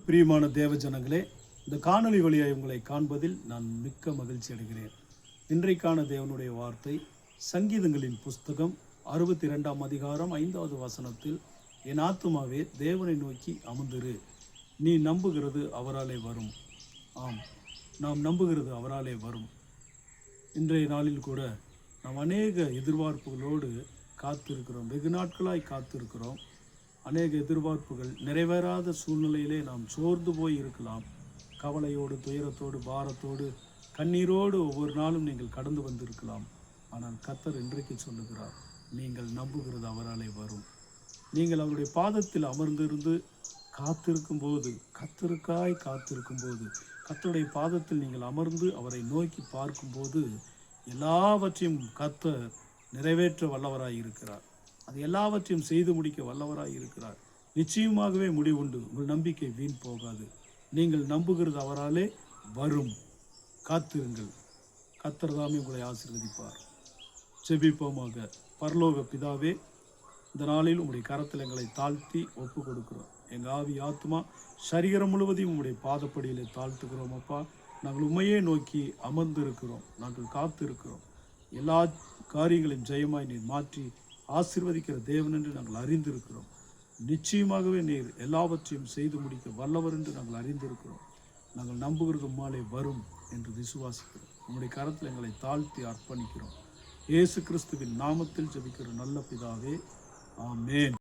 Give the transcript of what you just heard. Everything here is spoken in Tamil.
பிரியமான தேவ ஜனங்களே, இந்த காணொளி வழியாய் உங்களை காண்பதில் நான் மிக்க மகிழ்ச்சி அடைகிறேன். இன்றைக்கான தேவனுடைய வார்த்தை சங்கீதங்களின் புஸ்தகம் 62ஆம் அதிகாரம் 5வது வசனத்தில், என் ஆத்துமாவே தேவனை நோக்கி அமர்ந்திரு, நீ நம்புகிறது அவராலே வரும். ஆம், நாம் நம்புகிறது அவராலே வரும். இன்றைய நாளில் கூட நாம் அநேக எதிர்பார்ப்புகளோடு காத்திருக்கிறோம். வெகு நாட்களாய் காத்திருக்கிறோம். அநேக எதிர்பார்ப்புகள் நிறைவேறாத சூழ்நிலையிலே நாம் சோர்ந்து போய் இருக்கலாம். கவலையோடு, துயரத்தோடு, பாரத்தோடு, கண்ணீரோடு ஒவ்வொரு நாளும் நீங்கள் கடந்து வந்திருக்கலாம். ஆனால் கர்த்தர் இன்றைக்கு சொல்லுகிறார், நீங்கள் நம்புகிறது அவராலே வரும். நீங்கள் அவருடைய பாதத்தில் அமர்ந்திருந்து காத்திருக்கும் போது, கர்த்தருக்காய் காத்திருக்கும் போது, கர்த்தருடைய பாதத்தில் நீங்கள் அமர்ந்து அவரை நோக்கி பார்க்கும்போது எல்லாவற்றையும் கர்த்தர் நிறைவேற்ற வல்லவராய் இருக்கிறார். அது எல்லாவற்றையும் செய்து முடிக்க வல்லவராய் இருக்கிறார். நிச்சயமாகவே முடிவுண்டு. உங்கள் நம்பிக்கை வீண் போகாது. நீங்கள் நம்புகிறது அவராலே வரும். காத்திருங்கள். கர்த்தர் தாமே உங்களை ஆசீர்வதிப்பார். ஜெபிப்போமாக. பரலோக பிதாவே, இந்த நாளில் உங்களுடைய கரத்தில் எங்களை தாழ்த்தி ஒப்பு கொடுக்கிறோம். எங்கள் ஆவி, ஆத்மா, சரீரம் முழுவதையும் உங்களுடைய பாதப்படியிலே தாழ்த்துக்கிறோம். அப்பா, நாங்கள் உண்மையே நோக்கி அமர்ந்து இருக்கிறோம். நாங்கள் காத்திருக்கிறோம். எல்லா காரியங்களையும் ஜெயமாய் நீர் மாற்றி ஆசீர்வதிக்கிற தேவன் என்று நாங்கள் அறிந்திருக்கிறோம். நிச்சயமாகவே நீர் எல்லாவற்றையும் செய்து முடிக்க வல்லவர் என்று நாங்கள் அறிந்திருக்கிறோம். நாங்கள் நம்புகிறது உம்மாலே வரும் என்று விசுவாசிக்கிறோம். உங்களுடைய கரத்தில் எங்களை தாழ்த்தி அர்ப்பணிக்கிறோம். இயேசு கிறிஸ்துவின் நாமத்தில் ஜெபிக்கிற நல்ல பிதாவே, ஆமென்.